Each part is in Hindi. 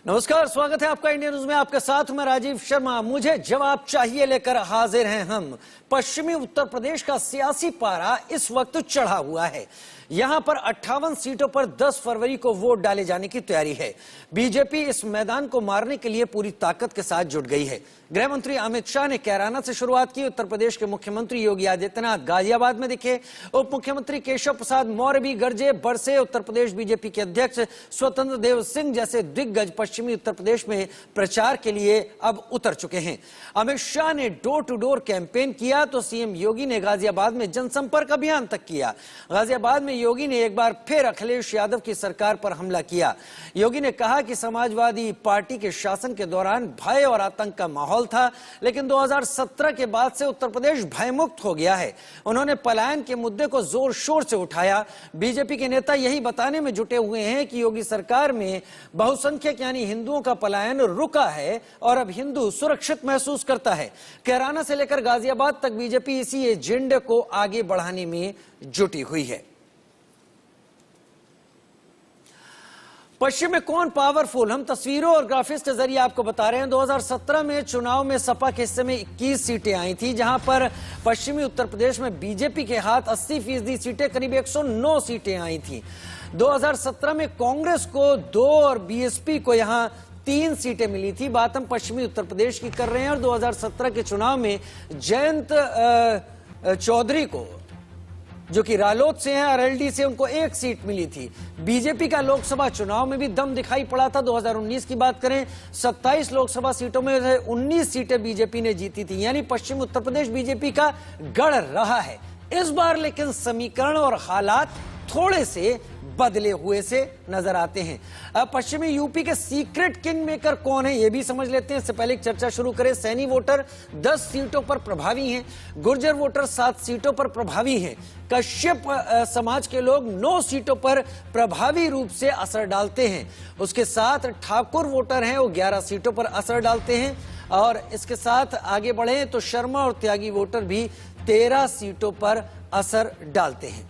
नमस्कार, स्वागत है आपका इंडिया न्यूज में। आपके साथ मैं राजीव शर्मा। मुझे जवाब चाहिए लेकर हाजिर हैं हम। पश्चिमी उत्तर प्रदेश का सियासी पारा इस वक्त चढ़ा हुआ है। यहां पर 58 सीटों पर 10 फरवरी को वोट डाले जाने की तैयारी है। बीजेपी इस मैदान को मारने के लिए पूरी ताकत के साथ जुट गई है। गृह मंत्री अमित शाह ने कैराना से शुरुआत की। उत्तर प्रदेश के मुख्यमंत्री योगी आदित्यनाथ गाजियाबाद में दिखे। उप मुख्यमंत्री केशव प्रसाद मौर्य भी गरजे बरसे। उत्तर प्रदेश बीजेपी के अध्यक्ष स्वतंत्र देव सिंह जैसे दिग्गज पश्चिमी उत्तर प्रदेश में प्रचार के लिए अब उतर चुके हैं। अमित शाह ने डोर टू डोर कैंपेन किया तो सीएम योगी ने गाजियाबाद में जनसंपर्क अभियान तक किया। गाजियाबाद में योगी ने एक बार फिर अखिलेश यादव की सरकार पर हमला किया। योगी ने कहा कि समाजवादी पार्टी के शासन के दौरान भय और आतंक का माहौल था, लेकिन 2017 के बाद से उत्तर प्रदेश भयमुक्त हो गया है। उन्होंने पलायन के मुद्दे को जोर शोर से उठाया। बीजेपी के नेता यही बताने में जुटे हुए हैं कि योगी सरकार में बहुसंख्यक यानी हिंदुओं का पलायन रुका है और अब हिंदू सुरक्षित महसूस करता है। कैराना से लेकर गाजियाबाद तक बीजेपी इसी एजेंडे को आगे बढ़ाने में जुटी हुई है। पश्चिम में कौन पावरफुल, हम तस्वीरों और ग्राफिक्स के जरिए आपको बता रहे हैं। 2017 में चुनाव में सपा के हिस्से में 21 सीटें आई थी, जहां पर पश्चिमी उत्तर प्रदेश में बीजेपी के हाथ 80% सीटें, करीब 109 सीटें आई थी। 2017 में कांग्रेस को 2 और बीएसपी को यहां 3 सीटें मिली थी। बात हम पश्चिमी उत्तर प्रदेश की कर रहे हैं और 2017 के चुनाव में जयंत चौधरी को, जो कि रालोद से हैं, आरएलडी से, उनको 1 सीट मिली थी। बीजेपी का लोकसभा चुनाव में भी दम दिखाई पड़ा था। 2019 की बात करें, 27 लोकसभा सीटों में से 19 सीटें बीजेपी ने जीती थी, यानी पश्चिम उत्तर प्रदेश बीजेपी का गढ़ रहा है। इस बार लेकिन समीकरण और हालात थोड़े से बदले हुए से नजर आते हैं। अब पश्चिमी यूपी के सीक्रेट किंग मेकर कौन है, यह भी समझ लेते हैं। इससे पहले एक चर्चा शुरू करें। सैनी वोटर 10 सीटों पर प्रभावी हैं। गुर्जर वोटर 7 सीटों पर प्रभावी हैं। कश्यप समाज के लोग 9 सीटों पर प्रभावी रूप से असर डालते हैं। उसके साथ ठाकुर वोटर हैं, वो 11 सीटों पर असर डालते हैं। और इसके साथ आगे बढ़े तो शर्मा और त्यागी वोटर भी 13 सीटों पर असर डालते हैं।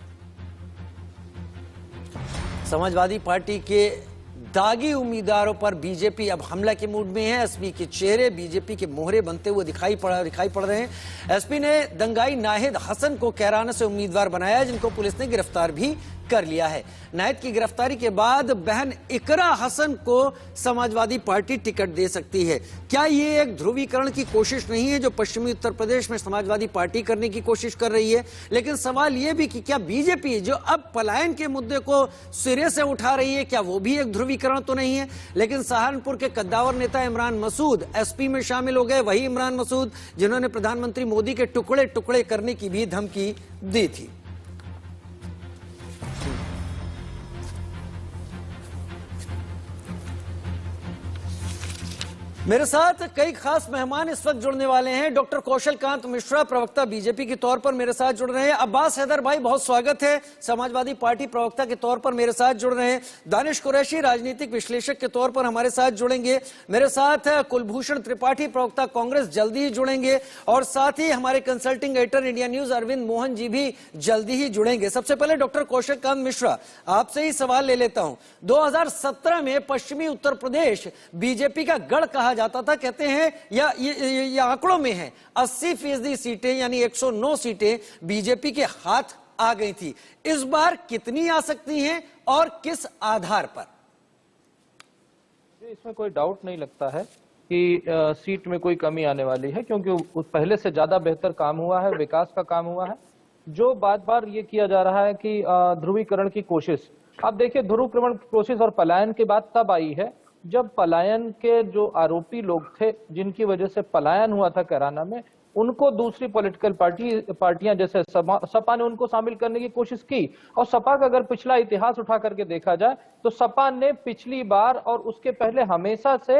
समाजवादी पार्टी के दागी उम्मीदवारों पर बीजेपी अब हमला के मूड में है। एसपी के चेहरे बीजेपी के मोहरे बनते हुए दिखाई पड़ रहे हैं। एसपी ने दंगाई नाहिद हसन को कैराना से उम्मीदवार बनाया, जिनको पुलिस ने गिरफ्तार भी कर लिया है। नाहिद की गिरफ्तारी के बाद बहन इकरा हसन को समाजवादी पार्टी टिकट दे सकती है। क्या ये एक ध्रुवीकरण की कोशिश नहीं है जो पश्चिमी उत्तर प्रदेश में समाजवादी पार्टी करने की कोशिश कर रही है? लेकिन सवाल यह भी कि क्या बीजेपी जो अब पलायन के मुद्दे को सिरे से उठा रही है, क्या वो भी एक ध्रुवीकरण तो नहीं है? लेकिन सहारनपुर के कद्दावर नेता इमरान मसूद एसपी में शामिल हो गए। वही इमरान मसूद जिन्होंने प्रधानमंत्री मोदी के टुकड़े टुकड़े करने की भी धमकी दी थी। मेरे साथ कई खास मेहमान इस वक्त जुड़ने वाले हैं। डॉक्टर कौशल कांत मिश्रा, प्रवक्ता बीजेपी के तौर पर मेरे साथ जुड़ रहे हैं। अब्बास हैदर भाई, बहुत स्वागत है, समाजवादी पार्टी प्रवक्ता के तौर पर मेरे साथ जुड़ रहे हैं। दानिश कुरैशी, राजनीतिक विश्लेषक के तौर पर हमारे साथ जुड़ेंगे। मेरे साथ कुलभूषण त्रिपाठी, प्रवक्ता कांग्रेस, जल्दी ही जुड़ेंगे। और साथ ही हमारे consulting editor India News Arvind Mohan ji भी जल्दी ही जुड़ेंगे। सबसे पहले डॉक्टर कौशल कांत मिश्रा, आपसे ही सवाल ले लेता हूं। 2017 में पश्चिमी उत्तर प्रदेश बीजेपी का गढ़ कहा जाता था, कहते हैं, या ये आंकड़ों में है, 80% सीटें यानी 109 सीटें बीजेपी के हाथ आ गई थी। इस बार कितनी आ सकती हैं और किस आधार पर? इसमें कोई डाउट नहीं लगता है कि सीट में कोई कमी आने वाली है, क्योंकि पहले से ज्यादा बेहतर काम हुआ है, विकास का काम हुआ है। जो बार बार ये किया जा रहा है कि ध्रुवीकरण की कोशिश, अब देखिए, ध्रुवीकरण की कोशिश और पलायन की बात तब आई है जब पलायन के जो आरोपी लोग थे, जिनकी वजह से पलायन हुआ था कैराना में, उनको दूसरी पॉलिटिकल पार्टियां जैसे सपा ने उनको शामिल करने की कोशिश की। और सपा का अगर पिछला इतिहास उठा करके देखा जाए तो सपा ने पिछली बार और उसके पहले हमेशा से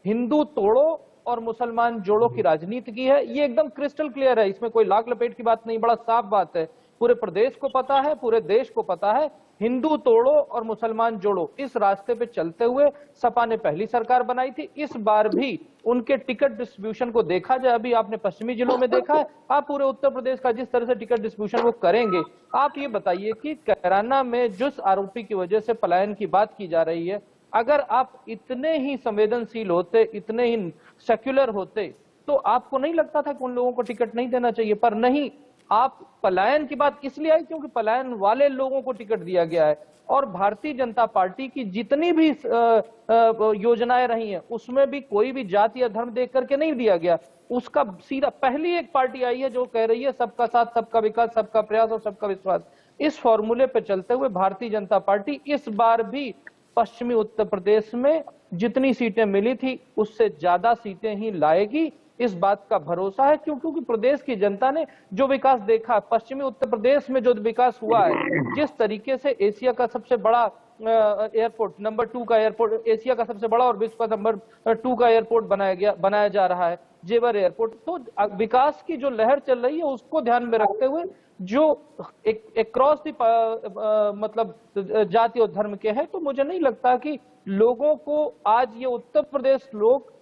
हिंदू तोड़ो और मुसलमान जोड़ो की राजनीति की है। ये एकदम क्रिस्टल क्लियर है, इसमें कोई लाग लपेट की बात नहीं, बड़ा साफ बात है। पूरे प्रदेश को पता है, पूरे देश को पता है, हिंदू तोड़ो और मुसलमान जोड़ो, इस रास्ते पे चलते हुए सपा ने पहली सरकार बनाई थी। इस बार भी उनके टिकट डिस्ट्रीब्यूशन को देखा जाए, अभी आपने पश्चिमी जिलों में देखा है, आप पूरे उत्तर प्रदेश का जिस तरह से टिकट डिस्ट्रीब्यूशन वो करेंगे, आप ये बताइए कि कैराना में जिस आरोपी की वजह से पलायन की बात की जा रही है, अगर आप इतने ही संवेदनशील होते, इतने ही सेक्युलर होते, तो आपको नहीं लगता था कि उन लोगों को टिकट नहीं देना चाहिए। पर नहीं, आप पलायन की बात इसलिए आई क्योंकि पलायन वाले लोगों को टिकट दिया गया है। और भारतीय जनता पार्टी की जितनी भी योजनाएं रही हैं, उसमें भी कोई भी जाति या धर्म देख करके नहीं दिया गया। उसका सीधा पहली एक पार्टी आई है जो कह रही है सबका साथ, सबका विकास, सबका प्रयास और सबका विश्वास। इस फॉर्मूले पे चलते हुए भारतीय जनता पार्टी इस बार भी पश्चिमी उत्तर प्रदेश में जितनी सीटें मिली थी उससे ज्यादा सीटें ही लाएगी, इस बात का भरोसा है। क्योंकि प्रदेश की जनता ने जो विकास देखा, पश्चिमी उत्तर प्रदेश में जो विकास हुआ है, जिस तरीके से एशिया का सबसे बड़ा एयरपोर्ट, नंबर 2 का एयरपोर्ट, एशिया का सबसे बड़ा और विश्व का नंबर 2 का एयरपोर्ट बनाया जा रहा है, जेवर एयरपोर्ट। तो विकास की जो लहर चल रही है उसको ध्यान में रखते हुए जो एक क्रॉस दी मतलब जाति और धर्म के हैं, तो मुझे नहीं लगता कि लोगों को आज ये उत्तर प्रदेश लोग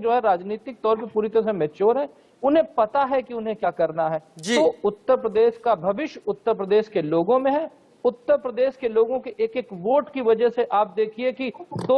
जो है राजनीतिक तौर पे पूरी तरह से मैच्योर है, उन्हें पता है कि उन्हें क्या करना है। तो उत्तर प्रदेश का भविष्य उत्तर प्रदेश के लोगों में है। उत्तर प्रदेश के लोगों के एक एक वोट की वजह से आप देखिए कि 2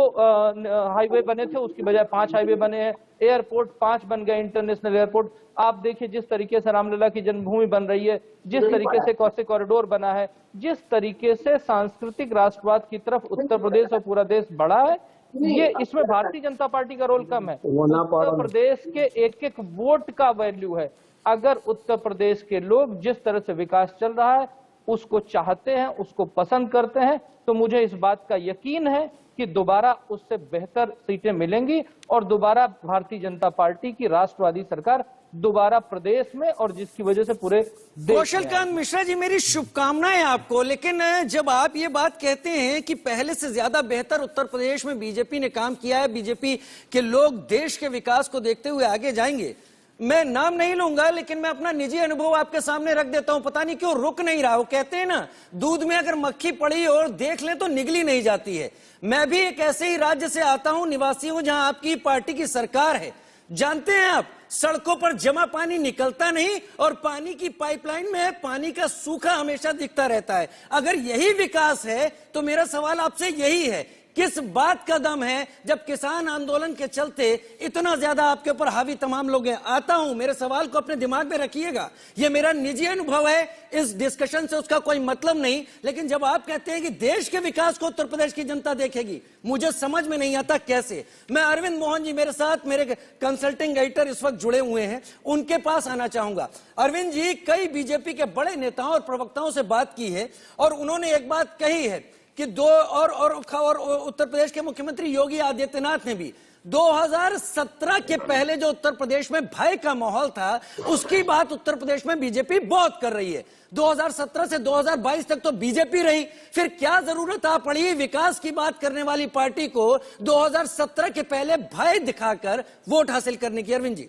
हाईवे बने थे, उसकी बजाय 5 हाईवे बने हैं, एयरपोर्ट 5 बन गए, इंटरनेशनल एयरपोर्ट। आप देखिए जिस तरीके से रामलला की जन्मभूमि बन रही है, जिस तरीके से कौशे कॉरिडोर बना है, जिस तरीके से सांस्कृतिक राष्ट्रवाद की तरफ उत्तर प्रदेश और पूरा देश बढ़ा है, ये इसमें भारतीय जनता पार्टी का रोल कम है। उत्तर प्रदेश के एक एक वोट का वैल्यू है। अगर उत्तर प्रदेश के लोग जिस तरह से विकास चल रहा है उसको चाहते हैं, उसको पसंद करते हैं, तो मुझे इस बात का यकीन है कि दोबारा उससे बेहतर सीटें मिलेंगी और दोबारा भारतीय जनता पार्टी की राष्ट्रवादी सरकार दोबारा प्रदेश में, और जिसकी वजह से पूरे कौशलकांत मिश्रा जी, मेरी शुभकामनाएं आपको। लेकिन जब आप ये बात कहते हैं कि पहले से ज्यादा बेहतर उत्तर प्रदेश में बीजेपी ने काम किया है, बीजेपी के लोग देश के विकास को देखते हुए आगे जाएंगे, मैं नाम नहीं लूंगा लेकिन मैं अपना निजी अनुभव आपके सामने रख देता हूं। पता नहीं क्यों रुक नहीं रहा। वो कहते हैं ना, दूध में अगर मक्खी पड़ी और देख लें तो निगली नहीं जाती है। मैं भी एक ऐसे ही राज्य से आता हूं, निवासी हूं, जहां आपकी पार्टी की सरकार है। जानते हैं आप, सड़कों पर जमा पानी निकलता नहीं और पानी की पाइपलाइन में पानी का सूखा हमेशा दिखता रहता है। अगर यही विकास है तो मेरा सवाल आपसे यही है, किस बात का दम है जब किसान आंदोलन के चलते इतना ज्यादा आपके ऊपर हावी तमाम लोग हैं? आता हूं, मेरे सवाल को अपने दिमाग में रखिएगा, ये मेरा निजी अनुभव है, इस डिस्कशन से उसका कोई मतलब नहीं। लेकिन जब आप कहते हैं कि देश के विकास को उत्तर प्रदेश की जनता देखेगी, मुझे समझ में नहीं आता कैसे। मैं अरविंद मोहन जी मेरे साथ, मेरे कंसल्टिंग एडिटर इस वक्त जुड़े हुए हैं, उनके पास आना चाहूंगा। अरविंद जी, कई बीजेपी के बड़े नेताओं और प्रवक्ताओं से बात की है और उन्होंने एक बात कही है कि और उत्तर प्रदेश के मुख्यमंत्री योगी आदित्यनाथ ने भी 2017 के पहले जो उत्तर प्रदेश में भय का माहौल था, उसकी बात उत्तर प्रदेश में बीजेपी बहुत कर रही है। 2017 से 2022 तक तो बीजेपी रही, फिर क्या जरूरत आ पड़ी विकास की बात करने वाली पार्टी को 2017 के पहले भय दिखाकर वोट हासिल करने की? अरविंद जी,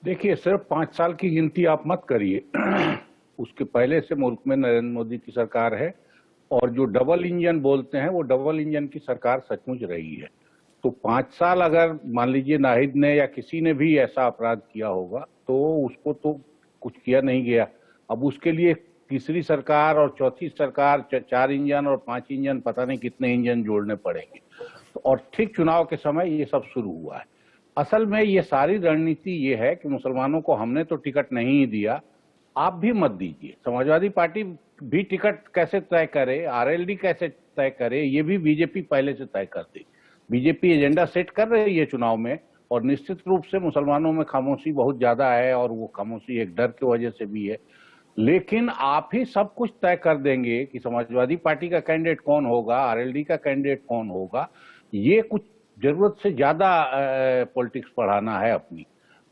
देखिए, सिर्फ 5 साल की गिनती आप मत करिए। उसके पहले से मुल्क में नरेंद्र मोदी की सरकार है और जो डबल इंजन बोलते हैं वो डबल इंजन की सरकार सचमुच रही है। तो 5 साल अगर मान लीजिए नाहिद ने या किसी ने भी ऐसा अपराध किया होगा तो उसको तो कुछ किया नहीं गया। अब उसके लिए तीसरी सरकार और चौथी सरकार, 4 इंजन और 5 इंजन, पता नहीं कितने इंजन जोड़ने पड़ेंगे। और ठीक चुनाव के समय ये सब शुरू हुआ है। असल में ये सारी रणनीति ये है कि मुसलमानों को हमने तो टिकट नहीं दिया, आप भी मत दीजिए। समाजवादी पार्टी भी टिकट कैसे तय करे, आरएलडी कैसे तय करे, ये भी बीजेपी पहले से तय कर दी। बीजेपी एजेंडा सेट कर रही है चुनाव में, और निश्चित रूप से मुसलमानों में खामोशी बहुत ज्यादा है और वो खामोशी एक डर की वजह से भी है। लेकिन आप ही सब कुछ तय कर देंगे कि समाजवादी पार्टी का कैंडिडेट कौन होगा, आरएलडी का कैंडिडेट कौन होगा। ये कुछ जरूरत से ज्यादा पॉलिटिक्स पढ़ाना है अपनी,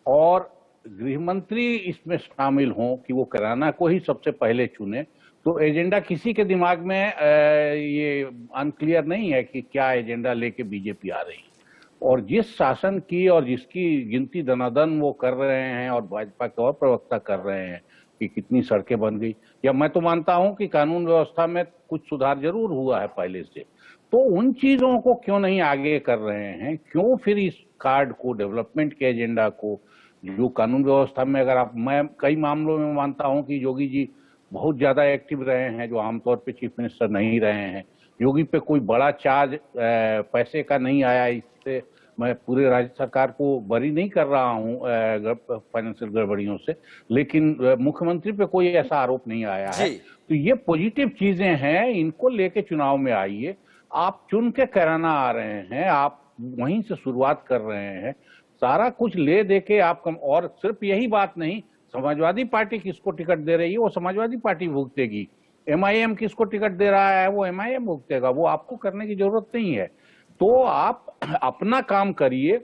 और गृह मंत्री इसमें शामिल हों कि वो कराना को ही सबसे पहले चुने। तो एजेंडा किसी के दिमाग में ये अनक्लियर नहीं है कि क्या एजेंडा लेके बीजेपी आ रही है। और जिस शासन की और जिसकी गिनती दनादन वो कर रहे हैं और भाजपा के और प्रवक्ता कर रहे हैं कि कितनी सड़कें बन गई, या मैं तो मानता हूं कि कानून व्यवस्था में कुछ सुधार जरूर हुआ है पहले से, तो उन चीजों को क्यों नहीं आगे कर रहे हैं? क्यों फिर इस कार्ड को, डेवलपमेंट के एजेंडा को, जो कानून व्यवस्था में, अगर आप, मैं कई मामलों में मानता हूं कि योगी जी बहुत ज्यादा एक्टिव रहे हैं जो आमतौर पे चीफ मिनिस्टर नहीं रहे हैं, योगी पे कोई बड़ा चार्ज पैसे का नहीं आया। इससे मैं पूरे राज्य सरकार को बरी नहीं कर रहा हूं फाइनेंशियल गड़बड़ियों से, लेकिन मुख्यमंत्री पे कोई ऐसा आरोप नहीं आया है। तो ये पॉजिटिव चीजें हैं, इनको लेके चुनाव में आइए। आप चुन के कराना आ रहे हैं, आप वहीं से शुरुआत कर रहे हैं, सारा कुछ ले दे के आप कम। और सिर्फ यही बात नहीं, समाजवादी पार्टी किसको टिकट दे रही है वो समाजवादी पार्टी भुगतेगी, MIM किसको टिकट दे रहा है वो MIM भुगतेगा, वो आपको करने की जरूरत नहीं है। तो आप अपना काम करिए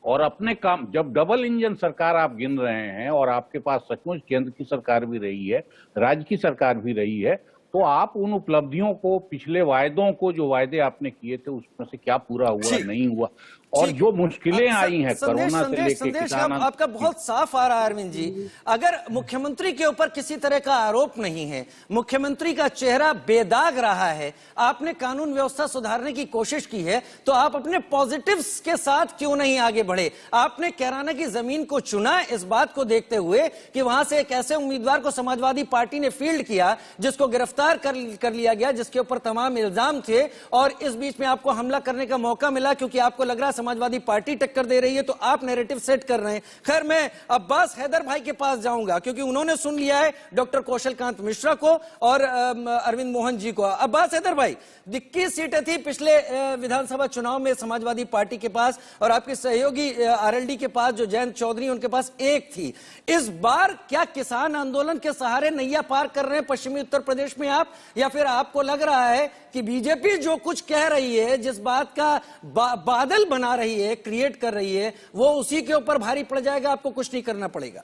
और अपने काम, जब डबल इंजन सरकार आप गिन रहे हैं और आपके पास सचमुच केंद्र की सरकार भी रही है, राज्य की सरकार भी रही है, तो आप उन उपलब्धियों को, पिछले वायदों को, जो वायदे आपने किए थे उसमें से क्या पूरा हुआ नहीं हुआ, और जो मुश्किलें आई हैं कोरोना से लेके किसान। आपका बहुत साफ आ रहा है अरविंद जी। अगर मुख्यमंत्री के ऊपर किसी तरह का आरोप नहीं है, मुख्यमंत्री का चेहरा बेदाग रहा है, आपने कानून व्यवस्था सुधारने की कोशिश की है, तो आप अपने पॉजिटिव्स के साथ क्यों नहीं आगे बढ़े? आपने कैराना की जमीन को चुना इस बात को देखते हुए कि वहां से एक ऐसे उम्मीदवार को समाजवादी पार्टी ने फील्ड किया जिसको गिरफ्तार कर लिया गया, जिसके ऊपर तमाम इल्जाम थे, और इस बीच में आपको हमला करने का मौका मिला क्योंकि आपको लग रहा समाजवादी पार्टी टक्कर दे रही है, तो आप नैरेटिव सेट कर रहे हैं। खैर, मैं अब्बास हैदर भाई के पास जाऊंगा क्योंकि उन्होंने सुन लिया है डॉक्टर कौशल कांत मिश्रा को और अरविंद मोहन जी को। अब्बास हैदर भाई, 21 सीटें थी पिछले विधानसभा चुनाव में समाजवादी पार्टी के पास, और आपके सहयोगी RLD के पास जो जयंत चौधरी उनके पास एक थी। इस बार क्या किसान आंदोलन के सहारे नैया पार कर रहे हैं पश्चिमी उत्तर प्रदेश में आप, या फिर आपको लग रहा है कि बीजेपी जो कुछ कह रही है, जिस बात का बादल बना रही है, क्रिएट कर रही है, वो उसी के ऊपर भारी पड़ जाएगा, आपको कुछ नहीं करना पड़ेगा?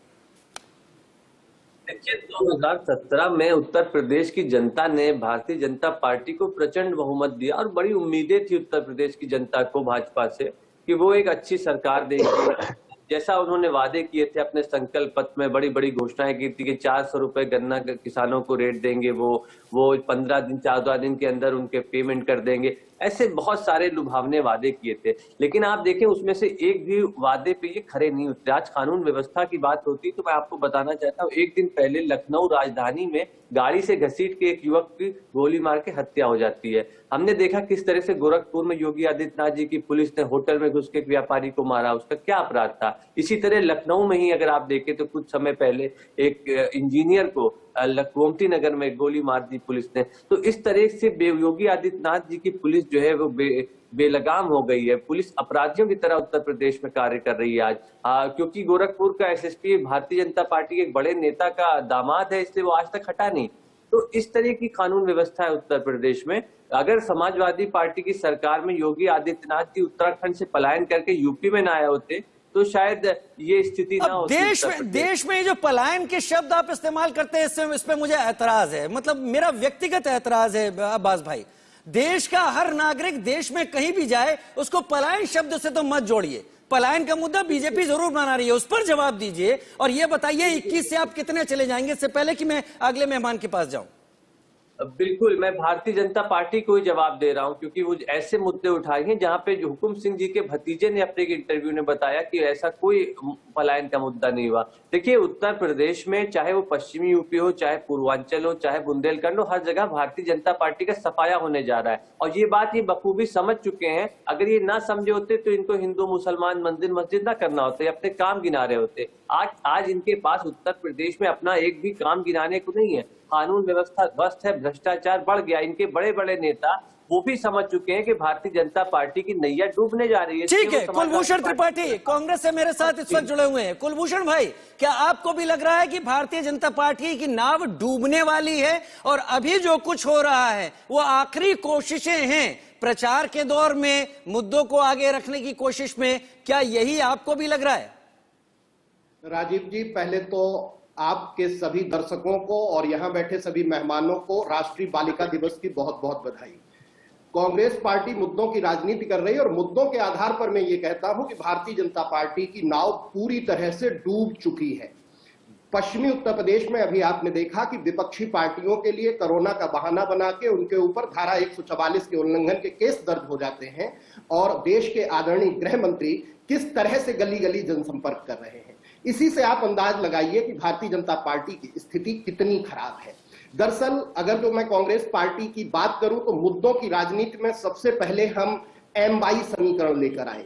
देखिए, 2017 में उत्तर प्रदेश की जनता ने भारतीय जनता पार्टी को प्रचंड बहुमत दिया और बड़ी उम्मीदें थी उत्तर प्रदेश की जनता को भाजपा से कि वो एक अच्छी सरकार देगी। जैसा उन्होंने वादे किए थे अपने संकल्प पत्र में, बड़ी बड़ी घोषणाएं की थी कि 400 रुपए गन्ना किसानों को रेट देंगे, वो 14 दिन के अंदर उनके पेमेंट कर देंगे। ऐसे बहुत सारे लुभावने वादे किए थे, लेकिन आप देखें उसमें से एक भी वादे पे ये खरे नहीं उतरे। आज कानून व्यवस्था की बात होती तो मैं आपको बताना चाहता हूँ, एक दिन पहले लखनऊ राजधानी में गाड़ी से घसीट के एक युवक की गोली मार के हत्या हो जाती है। हमने देखा किस तरह से गोरखपुर में योगी आदित्यनाथ जी की पुलिस ने होटल में घुस के एक व्यापारी को मारा, उसका क्या अपराध था। इसी तरह लखनऊ में ही अगर आप देखें तो कुछ समय पहले एक इंजीनियर को गोमती नगर में गोली मार दी पुलिस ने। तो इस तरह से योगी आदित्यनाथ जी की पुलिस जो है वो बेलगाम हो गई है। पुलिस अपराधियों की तरह उत्तर प्रदेश में कार्य कर रही है आज, क्योंकि गोरखपुर का SSP भारतीय जनता पार्टी के एक बड़े नेता का दामाद है, इसलिए वो आज तक हटा नहीं। तो इस तरह की कानून व्यवस्था है उत्तर प्रदेश में। अगर समाजवादी पार्टी की सरकार में योगी आदित्यनाथ जी उत्तराखंड से पलायन करके यूपी में न आए होते तो शायद ये स्थिति ना होती। देश में जो पलायन के शब्द आप इस्तेमाल करते हैं, इस पे मुझे ऐतराज है, मतलब मेरा व्यक्तिगत ऐतराज है अब्बास भाई। देश का हर नागरिक देश में कहीं भी जाए उसको पलायन शब्द से तो मत जोड़िए। पलायन का मुद्दा बीजेपी जरूर बना रही है, उस पर जवाब दीजिए और ये बताइए 21 से आप कितने चले जाएंगे, इससे पहले कि मैं अगले मेहमान के पास जाऊं। बिल्कुल, मैं भारतीय जनता पार्टी को ही जवाब दे रहा हूं, क्योंकि वो ऐसे मुद्दे उठाए हैं जहां पे जो हुकुम सिंह जी के भतीजे ने अपने एक इंटरव्यू में बताया कि ऐसा कोई पलायन का मुद्दा नहीं हुआ। देखिए, उत्तर प्रदेश में चाहे वो पश्चिमी यूपी हो, चाहे पूर्वांचल हो, चाहे बुंदेलखंड हो, हर जगह भारतीय जनता पार्टी का सफाया होने जा रहा है और ये बात ये बखूबी समझ चुके हैं। अगर ये ना समझे होते तो इनको हिंदू मुसलमान मंदिर मस्जिद ना करना होता, अपने काम गिना रहे होते। आज इनके पास उत्तर प्रदेश में अपना एक भी काम गिनाने को नहीं है। कानून व्यवस्था ध्वस्त है, भ्रष्टाचार बढ़ गया। इनके बड़े बड़े नेता वो भी समझ चुके हैं कि भारतीय जनता पार्टी की नैया डूबने जा रही है। ठीक है, कुलभूषण त्रिपाठी कांग्रेस से मेरे साथ इस वक्त जुड़े हुए हैं। कुलभूषण भाई, क्या आपको भी लग रहा है कि भारतीय जनता पार्टी की नाव डूबने वाली है और अभी जो कुछ हो रहा है वो आखिरी कोशिशें हैं प्रचार के दौर में, मुद्दों को आगे रखने की कोशिश में? क्या यही आपको भी लग रहा है? राजीव जी, पहले तो आपके सभी दर्शकों को और यहां बैठे सभी मेहमानों को राष्ट्रीय बालिका दिवस की बहुत बहुत बधाई। कांग्रेस पार्टी मुद्दों की राजनीति कर रही है और मुद्दों के आधार पर मैं ये कहता हूं कि भारतीय जनता पार्टी की नाव पूरी तरह से डूब चुकी है। पश्चिमी उत्तर प्रदेश में अभी आपने देखा कि विपक्षी पार्टियों के लिए कोरोना का बहाना बना के उनके ऊपर धारा 144 के उल्लंघन के केस दर्ज हो जाते हैं और देश के आदरणीय गृह मंत्री किस तरह से गली गली जनसंपर्क कर रहे हैं। इसी से आप अंदाज लगाइए कि भारतीय जनता पार्टी की स्थिति कितनी खराब है। दरअसल अगर जो मैं कांग्रेस पार्टी की बात करूं तो मुद्दों की राजनीति में सबसे पहले हम M/Y समीकरण लेकर आए।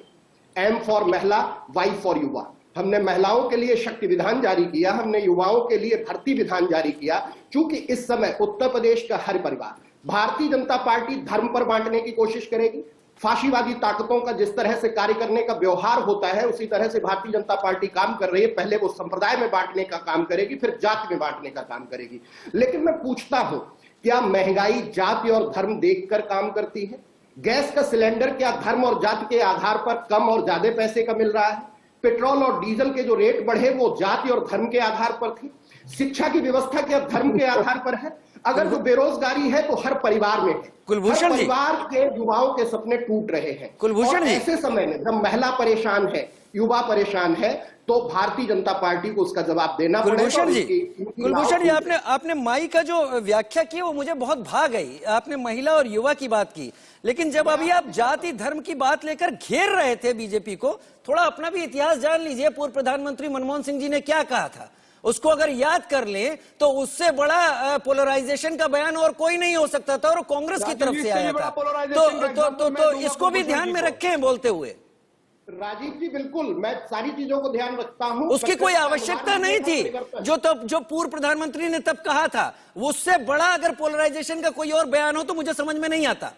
M फॉर महिला, Y फॉर युवा। हमने महिलाओं के लिए शक्ति विधान जारी किया, हमने युवाओं के लिए भर्ती विधान जारी किया। क्योंकि इस समय उत्तर प्रदेश का हर परिवार, भारतीय जनता पार्टी धर्म पर बांटने की कोशिश करेगी। फाशीवादी ताकतों का जिस तरह से कार्य करने का व्यवहार होता है उसी तरह से भारतीय जनता पार्टी काम कर रही है। पहले वो संप्रदाय में बांटने का काम करेगी, फिर जाति में बांटने का काम करेगी। लेकिन मैं पूछता हूं, क्या महंगाई जाति और धर्म देखकर काम करती है? गैस का सिलेंडर क्या धर्म और जाति के आधार पर कम और ज्यादा पैसे का मिल रहा है? पेट्रोल और डीजल के जो रेट बढ़े वो जाति और धर्म के आधार पर थी। शिक्षा की व्यवस्था क्या धर्म के आधार पर है? अगर जो बेरोजगारी है तो हर परिवार में है। कुलभूषण हर जी, परिवार के युवाओं के सपने टूट रहे हैं। कुलभूषण जी, ऐसे समय में जब महिला परेशान है, युवा परेशान है, तो भारतीय जनता पार्टी को उसका जवाब देना पड़ेगा। कुलभूषण जी, आपने माई का जो व्याख्या की वो मुझे बहुत भा गई। आपने महिला और युवा की बात की, लेकिन जब अभी आप जाति धर्म की बात लेकर घेर रहे थे बीजेपी को, थोड़ा अपना भी इतिहास जान लीजिए। पूर्व प्रधानमंत्री मनमोहन सिंह जी ने क्या कहा था, उसको अगर याद कर लें तो उससे बड़ा पोलराइजेशन का बयान और कोई नहीं हो सकता था, और कांग्रेस की तरफ से आया था। तो इसको भी ध्यान में रखें बोलते हुए। राजीव जी बिल्कुल, मैं सारी चीजों को ध्यान रखता हूं। उसकी कोई आवश्यकता नहीं थी। जो पूर्व प्रधानमंत्री ने तब कहा था, उससे बड़ा अगर पोलराइजेशन का कोई और बयान हो तो मुझे समझ में नहीं आता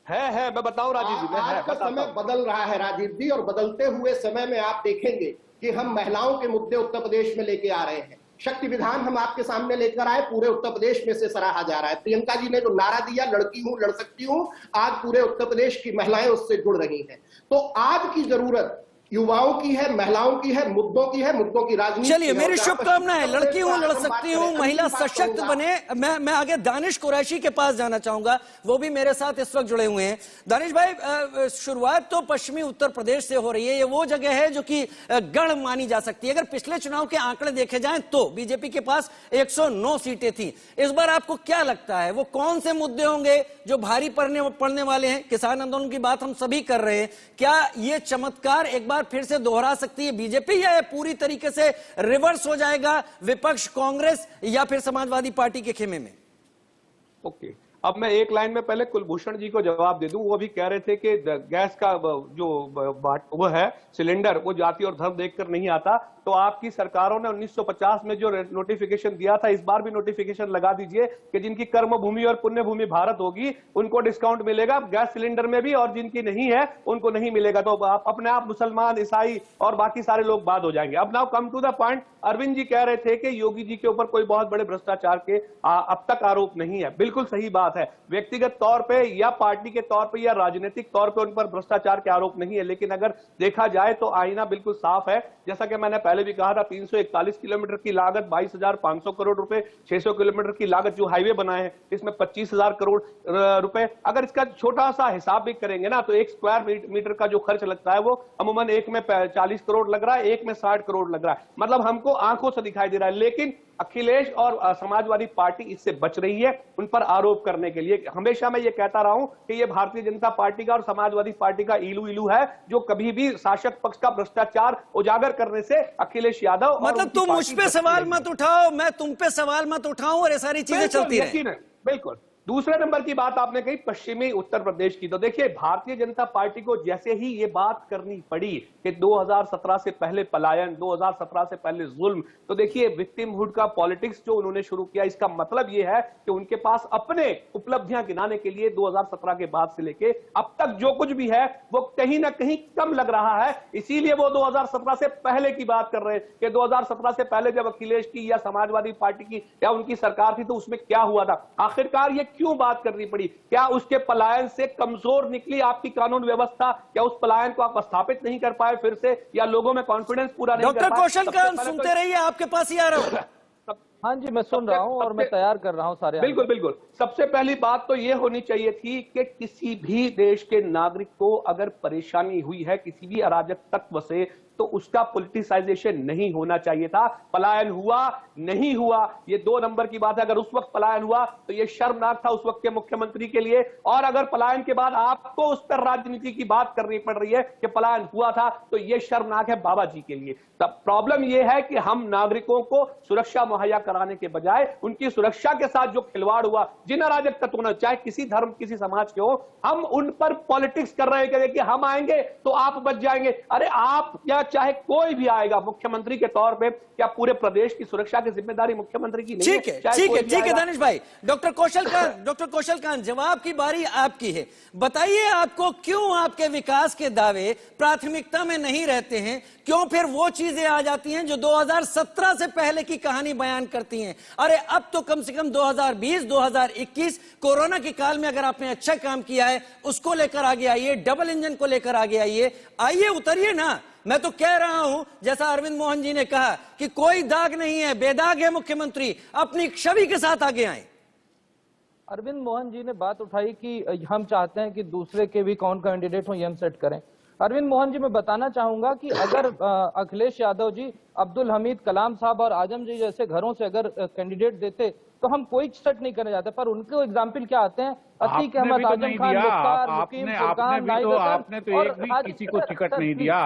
है। मैं बताऊं राजीव जी, आज का समय बदल रहा है राजीव जी, और बदलते हुए समय में आप देखेंगे कि हम महिलाओं के मुद्दे उत्तर प्रदेश में लेके आ रहे हैं। शक्ति विधान हम आपके सामने लेकर आए, पूरे उत्तर प्रदेश में से सराहा जा रहा है। प्रियंका जी ने जो नारा दिया, लड़की हूं लड़ सकती हूं, आज पूरे उत्तर प्रदेश की महिलाएं उससे जुड़ रही हैं। तो आज की जरूरत युवाओं की है, महिलाओं की है, मुद्दों की है, मुद्दों की राजनीति। चलिए, मेरी शुभकामना है, लड़की हूं लड़ सकती हूं, महिला सशक्त बने। मैं आगे दानिश कुरैशी के पास जाना चाहूंगा, वो भी मेरे साथ इस वक्त जुड़े हुए हैं। दानिश भाई, शुरुआत तो पश्चिमी उत्तर प्रदेश से हो रही है। ये वो जगह है जो कि गढ़ मानी जा सकती है। अगर पिछले चुनाव के आंकड़े देखे जाएं तो बीजेपी के पास 109 सीटें थी। इस बार आपको क्या लगता है, वो कौन से मुद्दे होंगे जो भारी पड़ने वाले हैं? किसान आंदोलन की बात हम सभी कर रहे हैं। क्या ये चमत्कार एक बार फिर से दोहरा सकती है बीजेपी, या पूरी तरीके से रिवर्स हो जाएगा विपक्ष, कांग्रेस या फिर समाजवादी पार्टी के खेमे में? ओके, अब मैं एक लाइन में पहले कुलभूषण जी को जवाब दे दूं। वो भी कह रहे थे कि गैस का जो वो है सिलेंडर, वो जाति और धर्म देखकर नहीं आता। तो आपकी सरकारों ने 1950 में जो नोटिफिकेशन दिया था, इस बार भी नोटिफिकेशन लगा दीजिए कि जिनकी कर्म भूमि और पुण्य भूमि भारत होगी उनको डिस्काउंट मिलेगा गैस सिलेंडर में भी, और जिनकी नहीं है उनको नहीं मिलेगा। तो आप अपने आप मुसलमान, ईसाई और बाकी सारे लोग बाद हो जाएंगे। अब now come to the point. Arvind ji कह रहे थे कि योगी जी के ऊपर कोई बहुत बड़े भ्रष्टाचार के अब तक आरोप नहीं है। बिल्कुल सही बात है। व्यक्तिगत तौर पे या पार्टी के तौर पे या राजनीतिक तौर पे उन पर भ्रष्टाचार के आरोप नहीं है, लेकिन अगर देखा जाए तो आईना बिल्कुल साफ है। जैसा कि मैंने पहले भी कहा था, 341 किलोमीटर की लागत 22,500 करोड़ रुपए, 600 किलोमीटर की लागत जो हाईवे बनाए हैं इसमें 25,000 करोड़ रुपए। अगर इसका छोटा सा हिसाब भी करेंगे ना तो 1 स्क्वायर मीटर का जो खर्च लगता है वो अमूमन एक में 40 करोड़ लग रहा है, एक में 60 करोड़ लग रहा है। मतलब हमको आंखों से दिखाई दे रहा है। लेकिन अखिलेश और समाजवादी पार्टी इससे बच रही है उन पर आरोप करने के लिए। हमेशा मैं ये कहता रहा हूं कि ये भारतीय जनता पार्टी का और समाजवादी पार्टी का इलू है, जो कभी भी शासक पक्ष का भ्रष्टाचार उजागर करने से अखिलेश यादव। मतलब तुम मुझ पे सवाल मत उठाओ, मैं तुम पे सवाल मत उठाऊं, और ये सारी चीजें चलती रही। बिल्कुल। दूसरे नंबर की बात आपने कही पश्चिमी उत्तर प्रदेश की। तो देखिए, भारतीय जनता पार्टी को जैसे ही ये बात करनी पड़ी कि 2017 से पहले पलायन, 2017 से पहले जुल्म, तो देखिए विक्टिमहुड का पॉलिटिक्स जो उन्होंने शुरू किया, इसका मतलब ये है कि उनके पास अपने उपलब्धियां गिनाने के लिए 2017 के बाद से लेके अब तक जो कुछ भी है वो कहीं ना कहीं कम लग रहा है। इसीलिए वो 2017 से पहले की बात कर रहे हैं कि 2017 से पहले जब अखिलेश की या समाजवादी पार्टी की या उनकी सरकार थी तो उसमें क्या हुआ था, आखिरकार ये क्यों बात करनी पड़ी। क्या उसके पलायन से कमजोर निकली आपकी कानून व्यवस्था? क्या उस पलायन को आप स्थापित नहीं कर पाए फिर से, या लोगों में कॉन्फिडेंस पूरा नहीं कर पाए? डॉक्टर कौशल का सुनते रहिए, आपके पास ही आ रहा हूं। हाँ जी, मैं सुन रहा हूं और मैं तैयार कर रहा हूं सारे। बिल्कुल बिल्कुल। सबसे पहली बात तो यह होनी चाहिए थी कि किसी भी देश के नागरिक को अगर परेशानी हुई है किसी भी अराजक तत्व से, तो उसका पॉलिटिसाइजेशन नहीं होना चाहिए था। पलायन हुआ नहीं हुआ ये 2 नंबर की बात है। अगर उस वक्त पलायन हुआ तो ये शर्मनाक था उस वक्त के मुख्यमंत्री के लिए, और अगर पलायन के बाद आपको उस पर राजनीति की बात करनी पड़ रही है कि पलायन हुआ था, तो ये शर्मनाक है बाबा जी के लिए। तब प्रॉब्लम ये है कि हम नागरिकों को सुरक्षा मुहैया कराने के बजाय उनकी सुरक्षा के साथ जो खिलवाड़ हुआ, जिन अराजक तत्वों ने, चाहे किसी धर्म किसी समाज के हो, हम उन पर पॉलिटिक्स कर रहे हैं कि हम आएंगे तो आप बच जाएंगे। अरे आप या चाहे कोई भी आएगा मुख्यमंत्री के तौर पे, क्या पूरे प्रदेश की सुरक्षा की जिम्मेदारी मुख्यमंत्री की नहीं है? ठीक है दानिश भाई। डॉक्टर कौशल कांत, जवाब की बारी आपकी है। बताइए आपको क्यों आपके विकास के दावे प्राथमिकता में नहीं रहते हैं? क्यों फिर वो चीजें आ जाती हैं जो 2017 से पहले की कहानी बयान करती हैं? अरे अब तो कम से कम 2020 2021 कोरोना के काल में अगर आपने अच्छा काम किया है उसको लेकर आगे आइए, डबल इंजन को लेकर आगे आइए उतरिए ना। मैं तो कह रहा हूं जैसा अरविंद मोहन जी ने कहा कि कोई दाग नहीं है, बेदाग है मुख्यमंत्री, अपनी छवि के साथ आगे आए। अरविंद मोहन जी ने बात उठाई कि हम चाहते हैं कि दूसरे के भी कौन कैंडिडेट हो ये हम सेट करें। अरविंद मोहन जी, मैं बताना चाहूंगा कि अगर अखिलेश यादव जी, अब्दुल हमीद कलाम साहब और आजम जी जैसे घरों से अगर कैंडिडेट देते तो हम कोई सेट नहीं करने जाते, पर उनके एग्जाम्पल क्या आते हैं? अतीक अहमद, आजम खान, मुख्तार, मुकीम, सुल्तान, आपने तो एक भी किसी को टिकट नहीं दिया।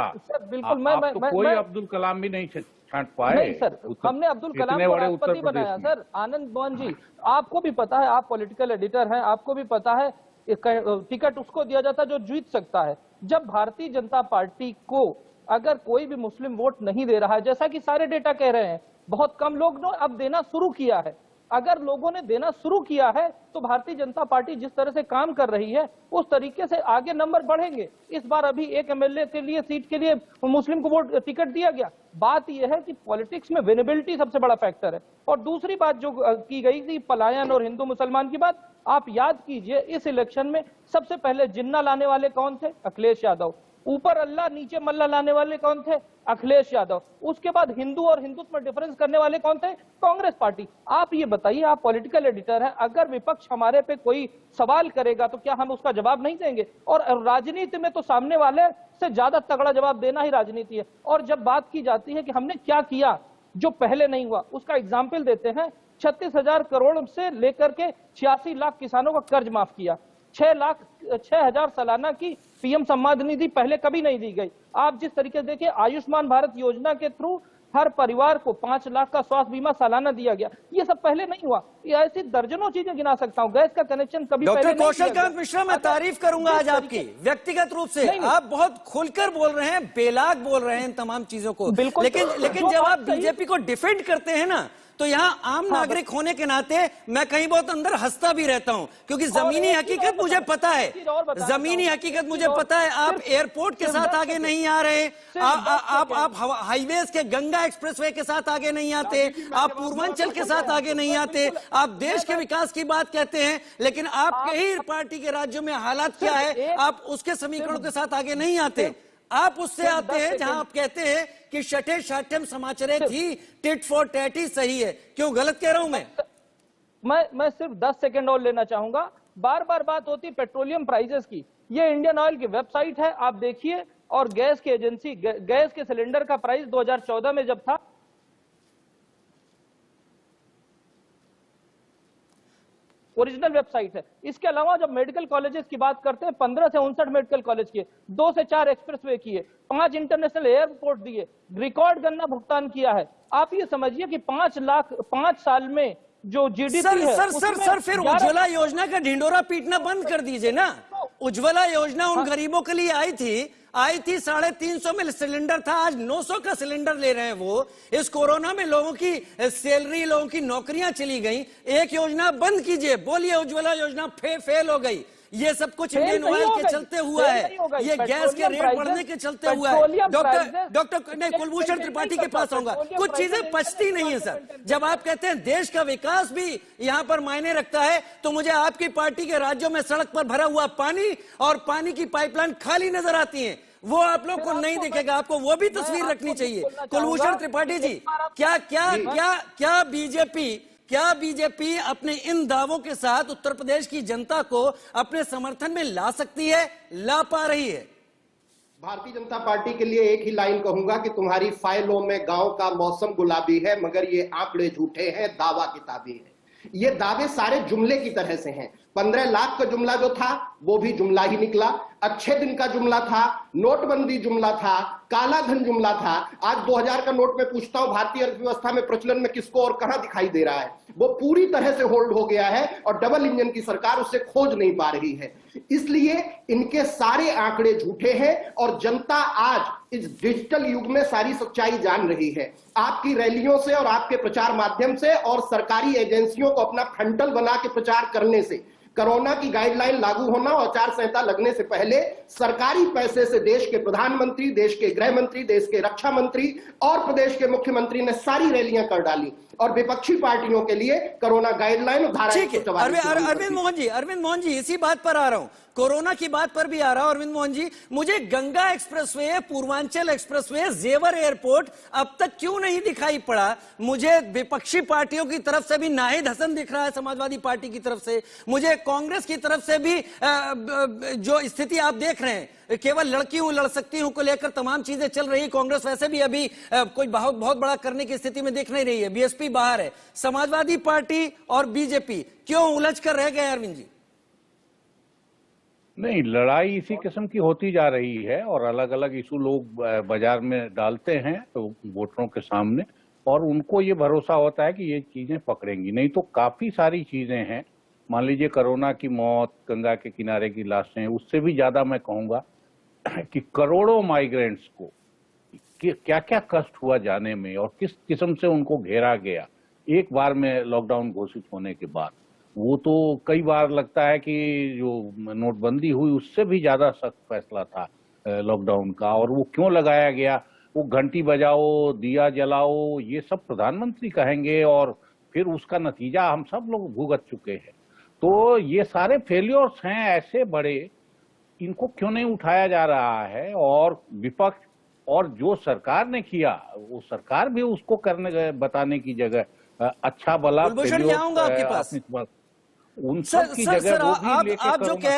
बिल्कुल, मैं कोई अब्दुल कलाम भी नहीं छांट पाए। नहीं सर, हमने अब्दुल कलाम को राष्ट्रपति बनाया। सर आनंद मोहन जी, आपको भी पता है, आप पॉलिटिकल एडिटर हैं, आपको भी पता है टिकट उसको दिया जाता जो जीत सकता है। जब भारतीय जनता पार्टी को अगर कोई भी मुस्लिम वोट नहीं दे रहा है, जैसा कि सारे डेटा कह रहे हैं, बहुत कम लोग ने अब देना शुरू किया है। अगर लोगों ने देना शुरू किया है तो भारतीय जनता पार्टी जिस तरह से काम कर रही है उस तरीके से आगे नंबर बढ़ेंगे। इस बार अभी एक एमएलए के लिए सीट के लिए मुस्लिम को वोट टिकट दिया गया। बात यह है कि पॉलिटिक्स में विनेबिलिटी सबसे बड़ा फैक्टर है। और दूसरी बात जो की गई थी पलायन और हिंदू मुसलमान की बात, आप याद कीजिए इस इलेक्शन में सबसे पहले जिन्ना लाने वाले कौन थे? अखिलेश यादव। ऊपर अल्लाह नीचे मल्ला लाने वाले कौन थे? अखिलेश यादव। उसके बाद हिंदू और हिंदुत्व में डिफरेंस करने वाले कौन थे? कांग्रेस पार्टी। आप ये बताइए, आप पॉलिटिकल एडिटर हैं, अगर विपक्ष हमारे पे कोई सवाल करेगा तो क्या हम उसका जवाब नहीं देंगे? और राजनीति में तो सामने वाले से ज्यादा तगड़ा जवाब देना ही राजनीति है। और जब बात की जाती है कि हमने क्या किया जो पहले नहीं हुआ, उसका एग्जाम्पल देते हैं। 36,000 करोड़ से लेकर के 86 लाख किसानों का कर्ज माफ किया। 6,00,000 सालाना की पीएम सम्मान निधि पहले कभी नहीं दी गई। आप जिस तरीके से देखिए, आयुष्मान भारत योजना के थ्रू हर परिवार को 5 लाख का स्वास्थ्य बीमा सालाना दिया गया। ये सब पहले नहीं हुआ। ये ऐसी दर्जनों चीजें गिना सकता हूँ। गैस का कनेक्शन कभी डॉक्टर कौशल कांत मिश्रा, मैं तारीफ करूंगा आज आपकी व्यक्तिगत रूप से। आप बहुत खुलकर बोल रहे हैं, बेलाग बोल रहे हैं इन तमाम चीजों को, लेकिन जब आप बीजेपी को डिफेंड करते हैं ना, तो यहाँ आम नागरिक होने के नाते मैं कहीं बहुत अंदर हंसता भी रहता हूँ, क्योंकि जमीनी हकीकत मुझे पता है, जमीनी हकीकत मुझे पता है। आप एयरपोर्ट के साथ आगे नहीं आ रहे, आप हाईवेज के गंगा एक्सप्रेसवे के साथ आगे नहीं आते, आप पूर्वांचल के साथ आगे नहीं आते, आप देश के विकास की बात कहते हैं, लेकिन आपके ही पार्टी के राज्यों में हालात क्या है, आप उसके समीकरणों के साथ आगे नहीं आते। आप उससे आते हैं जहां आप कहते हैं कि शठे शाठ्यम समाचारे थी, टिट फॉर टैट ही सही है। क्यों गलत कह रहा हूं मैं सिर्फ 10 सेकंड और लेना चाहूंगा। बार बार बात होती पेट्रोलियम प्राइसेस की। ये इंडियन ऑयल की वेबसाइट है, आप देखिए। और गैस की एजेंसी, गैस के सिलेंडर का प्राइस 2014 में जब था, ओरिजिनल वेबसाइट है। इसके अलावा जब मेडिकल कॉलेजेस की बात करते हैं, 15 से 59 मेडिकल कॉलेज किए, 2 से 4 एक्सप्रेसवे किए, 5 इंटरनेशनल एयरपोर्ट दिए, रिकॉर्ड गन्ना भुगतान किया है। आप ये समझिए कि 5 लाख 5 साल में जो जीडीपी है। सर फिर उज्ज्वला योजना का ढिंडोरा पीटना बंद कर दीजिए ना। उज्ज्वला योजना उन गरीबों के लिए आई थी 350 में सिलेंडर था, आज 900 का सिलेंडर ले रहे हैं वो। इस कोरोना में लोगों की सैलरी, लोगों की नौकरियां चली गई। एक योजना बंद कीजिए, बोलिए उज्ज्वला योजना फेल हो गई। ये सब कुछ इंडियन ऑयल के चलते हुआ है, ये गैस के रेट बढ़ने के चलते हुआ है। डॉक्टर कुलभूषण त्रिपाठी के पास आऊंगा। कुछ चीजें पचती नहीं है सर। जब आप कहते हैं देश का विकास भी यहाँ पर मायने रखता है, तो मुझे आपकी पार्टी के राज्यों में सड़क पर भरा हुआ पानी और पानी की पाइपलाइन खाली नजर आती है। वो आप लोग को नहीं दिखेगा, आपको वो भी तस्वीर रखनी चाहिए। कुलभूषण त्रिपाठी जी, क्या बीजेपी अपने इन दावों के साथ उत्तर प्रदेश की जनता को अपने समर्थन में ला सकती है, ला पा रही है? भारतीय जनता पार्टी के लिए एक ही लाइन कहूंगा कि तुम्हारी फाइलों में गांव का मौसम गुलाबी है, मगर ये आंकड़े झूठे हैं, दावा किताबी है। ये दावे सारे जुमले की तरह से हैं। 15 लाख का जुमला जो था वो भी जुमला ही निकला, अच्छे दिन का जुमला था, नोटबंदी जुमला था, काला धन जुमला था। आज 2000 का नोट में पूछता हूं भारतीय अर्थव्यवस्था में प्रचलन में किसको और कहां दिखाई दे रहा है? वो पूरी तरह से होल्ड हो गया है और डबल इंजन की सरकार उसे खोज नहीं पा रही है। इसलिए इनके सारे आंकड़े झूठे हैं और जनता आज इस डिजिटल युग में सारी सच्चाई जान रही है। आपकी रैलियों से और आपके प्रचार माध्यम से और सरकारी एजेंसियों को अपना फ्रंटल बना के प्रचार करने से, कोरोना की गाइडलाइन लागू होना और आचार संहिता लगने से पहले सरकारी पैसे से देश के प्रधानमंत्री, देश के गृह मंत्री, देश के रक्षा मंत्री और प्रदेश के मुख्यमंत्री ने सारी रैलियां कर डाली और विपक्षी पार्टियों के लिए कोरोना गाइडलाइन और धारा ठीक है। अरविंद मोहन जी इसी बात पर आ रहा हूं, कोरोना की बात पर भी आ रहा हूं। अरविंद मोहन जी, मुझे गंगा एक्सप्रेसवे, पूर्वांचल एक्सप्रेसवे, जेवर एयरपोर्ट अब तक क्यों नहीं दिखाई पड़ा? मुझे विपक्षी पार्टियों की तरफ से भी नाहिद हसन दिख रहा है, समाजवादी पार्टी की तरफ से, मुझे कांग्रेस की तरफ से भी जो स्थिति आप देख रहे हैं, केवल लड़की हूं लड़ सकती हूं को लेकर तमाम चीजें चल रही। कांग्रेस वैसे भी अभी कोई बहुत बड़ा करने की स्थिति में दिख नहीं रही है, बीएसपी बाहर है। समाजवादी पार्टी और बीजेपी क्यों उलझ कर रह गए अरविंद जी? नहीं, लड़ाई इसी किस्म की होती जा रही है और अलग अलग इशू लोग बाजार में डालते हैं तो वोटरों के सामने, और उनको ये भरोसा होता है कि ये चीजें पकड़ेंगी। नहीं तो काफी सारी चीजें हैं, मान लीजिए कोरोना की मौत, गंगा के किनारे की लाशें, उससे भी ज्यादा मैं कहूंगा कि करोड़ों माइग्रेंट्स को क्या क्या कष्ट हुआ जाने में और किस किस्म से उनको घेरा गया एक बार में लॉकडाउन घोषित होने के बाद। वो तो कई बार लगता है कि जो नोटबंदी हुई उससे भी ज्यादा सख्त फैसला था लॉकडाउन का, और वो क्यों लगाया गया? वो घंटी बजाओ, दिया जलाओ, ये सब प्रधानमंत्री कहेंगे और फिर उसका नतीजा हम सब लोग भुगत चुके हैं। तो ये सारे फेलियर्स हैं ऐसे बड़े, इनको क्यों नहीं उठाया जा रहा है? और विपक्ष और जो सरकार ने किया, वो सरकार भी उसको करने बताने की जगह अच्छा भला आपके पास उन सब की जगह आप जो कह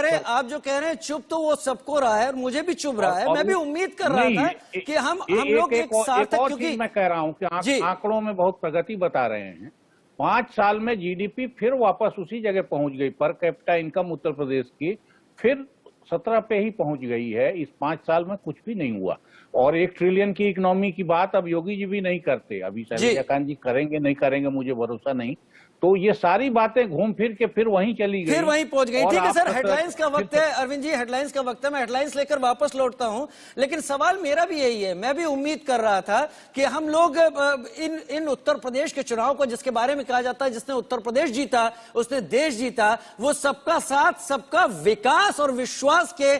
रहे हैं चुप तो वो सबको रहा है और मुझे भी चुप रहा है। मैं भी उम्मीद कर रहा था कि हम लोग एक सार्थक, क्योंकि मैं कह रहा हूं कि आंकड़ों में बहुत प्रगति बता रहे हैं। 5 साल में जीडीपी फिर वापस उसी जगह पहुंच गई, per capita income Uttar Pradesh की फिर 17 पे ही पहुंच गई है। इस 5 साल में कुछ भी नहीं हुआ। और 1 ट्रिलियन की इकोनॉमी की बात अब योगी जी भी नहीं करते, अभी शैलजा जी करेंगे नहीं करेंगे मुझे भरोसा नहीं। तो ये सारी बातें घूम फिर के फिर वहीं चली गई, फिर वहीं पहुंच गई। ठीक है सर, हेडलाइंस का वक्त है अरविंद जी, हेडलाइंस का वक्त है। मैं हेडलाइंस लेकर वापस लौटता हूं, लेकिन सवाल मेरा भी यही है। मैं भी उम्मीद कर रहा था कि हम लोग इन उत्तर प्रदेश के चुनाव को, जिसके बारे में कहा जाता है जिसने उत्तर प्रदेश जीता उसने देश जीता, वो सबका साथ, सबका विकास और विश्वास के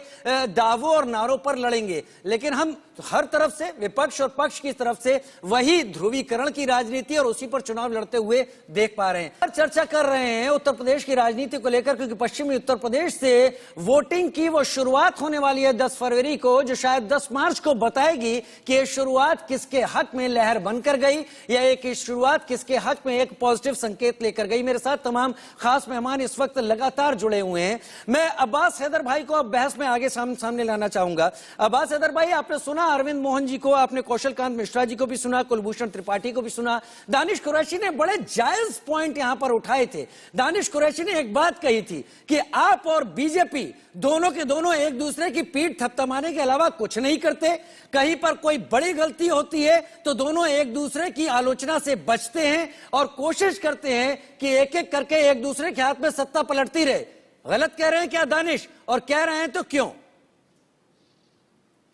दावों और नारों पर लड़ेंगे। लेकिन हम हर तरफ से, विपक्ष और पक्ष की तरफ से, वही ध्रुवीकरण की राजनीति और उसी पर चुनाव लड़ते हुए देख पा रहे हैं। चर्चा कर रहे हैं उत्तर प्रदेश की राजनीति को लेकर, क्योंकि पश्चिमी उत्तर प्रदेश से वोटिंग की वो शुरुआत होने वाली है 10 फरवरी को, जो शायद 10 मार्च को बताएगी कि ये शुरुआत किसके हक में लहर बनकर गई या एक शुरुआत किसके हक में एक पॉजिटिव संकेत लेकर गई। मेरे साथ तमाम खास मेहमान इस वक्त लगातार जुड़े हुए हैं। मैं अब्बास हैदर भाई को अब बहस में आगे सामने लाना चाहूंगा। अब्बास हैदर भाई, आपने सुना अरविंद मोहन जी को, आपने कौशल कांत मिश्रा जी को भी सुना, कुलभूषण त्रिपाठी को भी सुना। दानिश कुरैशी ने बड़े जायज पॉइंट यहां पर उठाए थे। दानिश कुरैशी ने एक बात कही थी कि आप और बीजेपी दोनों के दोनों एक दूसरे की पीठ थपथपाने के अलावा कुछ नहीं करते। कहीं पर कोई बड़ी गलती होती है तो दोनों एक दूसरे की आलोचना से बचते हैं और कोशिश करते हैं कि एक एक करके एक दूसरे के हाथ में सत्ता पलटती रहे। गलत कह रहे हैं क्या दानिश? और कह रहे हैं तो क्यों?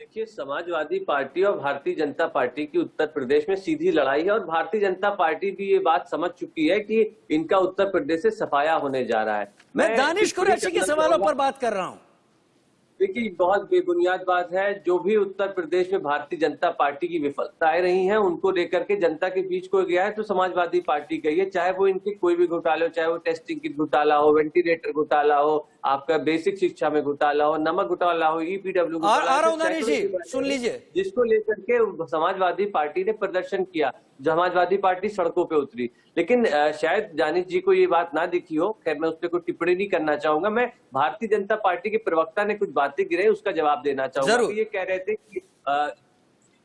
देखिए, समाजवादी पार्टी और भारतीय जनता पार्टी की उत्तर प्रदेश में सीधी लड़ाई है और भारतीय जनता पार्टी भी ये बात समझ चुकी है कि इनका उत्तर प्रदेश से सफाया होने जा रहा है। मैं दानिश कुरैशी के सवालों पर बात कर रहा हूं। देखिए, बहुत बेबुनियाद बात है। जो भी उत्तर प्रदेश में भारतीय जनता पार्टी की विफलताएं रही हैं, उनको लेकर के जनता के बीच कोई गया है तो समाजवादी पार्टी गई है। चाहे वो इनके कोई भी घोटाले हो, चाहे वो टेस्टिंग किट घोटाला हो, वेंटिलेटर घोटाला हो, आपका बेसिक शिक्षा में घोटाला हो, नमक घोटाला हो, ईपीडब्ल्यू आ रहा हूं दानिश जी, सुन लीजिए। जिसको लेकर के समाजवादी पार्टी ने प्रदर्शन किया, समाजवादी पार्टी सड़कों पे उतरी। लेकिन शायद दानिश जी को ये बात ना दिखी हो, खैर मैं उस पर कोई टिप्पणी नहीं करना चाहूंगा। मैं भारतीय जनता पार्टी के प्रवक्ता ने कुछ बातें गिराई, उसका जवाब देना चाहूंगा। ये कह रहे थे कि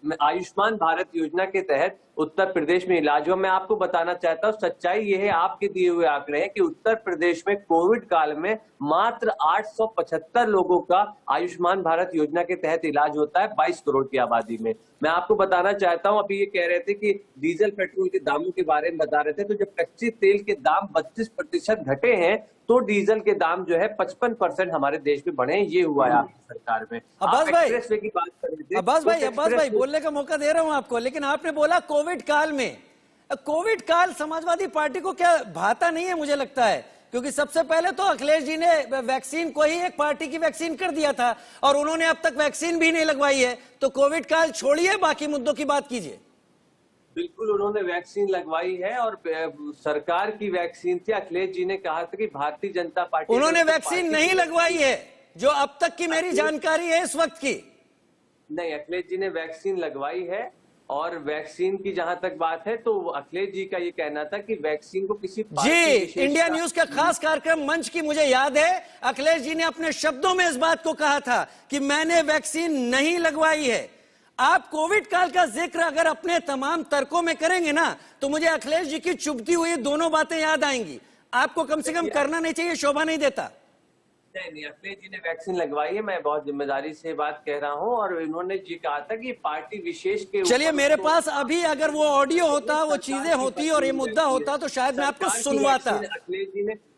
आयुष्मान भारत योजना के तहत उत्तर प्रदेश में इलाज हुआ। मैं आपको बताना चाहता हूं, सच्चाई ये है, आपके दिए हुए आंकड़े हैं कि उत्तर प्रदेश में कोविड काल में मात्र 875 लोगों का आयुष्मान भारत योजना के तहत इलाज होता है 22 करोड़ की आबादी में। मैं आपको बताना चाहता हूं, अभी ये कह रहे थे कि डीजल पेट्रोल के दामों के बारे में बता रहे थे, तो जब कच्चे तेल के दाम 32% घटे हैं तो डीजल के दाम जो है 55% हमारे देश में बढ़े हैं। ये हुआ है आपकी सरकार में। अब्बास भाई, एक्सप्रेसवे की बात कर रहे थे। अब्बास भाई बोलने का मौका दे रहा हूं आपको, लेकिन आपने बोला कोविड काल में। कोविड काल समाजवादी पार्टी को क्या भाता नहीं है? मुझे लगता है, क्योंकि सबसे पहले तो अखिलेश जी ने वैक्सीन को ही एक पार्टी की वैक्सीन कर दिया था और उन्होंने अब तक वैक्सीन भी नहीं लगवाई है। तो कोविड काल छोड़िए, बाकी मुद्दों की बात कीजिए। बिल्कुल, उन्होंने वैक्सीन लगवाई है और सरकार की वैक्सीन थी। अखिलेश जी ने कहा था कि भारतीय जनता पार्टी, उन्होंने वैक्सीन नहीं लगवाई है, जो अब तक की मेरी जानकारी है इस वक्त की। नहीं, अखिलेश जी ने वैक्सीन लगवाई है। और वैक्सीन की जहां तक बात है तो अखिलेश जी का ये कहना था कि वैक्सीन को किसी जी, इंडिया न्यूज का खास कार्यक्रम मंच की मुझे याद है, अखिलेश जी ने अपने शब्दों में इस बात को कहा था कि मैंने वैक्सीन नहीं लगवाई है। आप कोविड काल का जिक्र अगर अपने तमाम तर्कों में करेंगे ना, तो मुझे अखिलेश जी की चुभती हुई दोनों बातें याद आएंगी। आपको कम से कम करना नहीं चाहिए, शोभा नहीं देता। नहीं, अखिलेश जी ने वैक्सीन लगवाई है, मैं बहुत जिम्मेदारी से बात कह रहा हूं। और इन्होंने जी कहा था कि पार्टी विशेष के, चलिए मेरे पास अभी अगर वो ऑडियो होता, वो चीजें होती और ये मुद्दा होता तो शायद मैं आपको सुनवाता।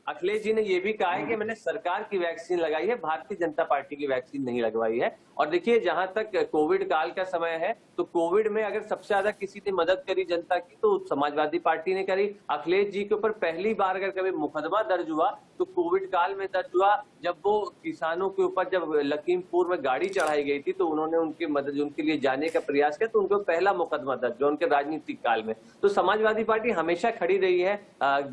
अखिलेश जी ने यह भी कहा है कि मैंने सरकार की वैक्सीन लगाई है, भारतीय जनता पार्टी की वैक्सीन नहीं लगवाई है। और देखिए, जहां तक कोविड काल का समय है तो कोविड में अगर सबसे ज्यादा किसी ने मदद करी जनता की तो समाजवादी पार्टी ने करी। अखिलेश जी के ऊपर पहली बार अगर कभी मुकदमा दर्ज हुआ तो कोविड काल में दर्ज हुआ, जब वो किसानों के ऊपर जब लखीमपुर में गाड़ी चढ़ाई गई थी तो उन्होंने उनकी मदद, उनके लिए जाने का प्रयास किया, तो उनको पहला मुकदमा दर्ज हुआ उनके राजनीतिक काल में। तो समाजवादी पार्टी हमेशा खड़ी रही है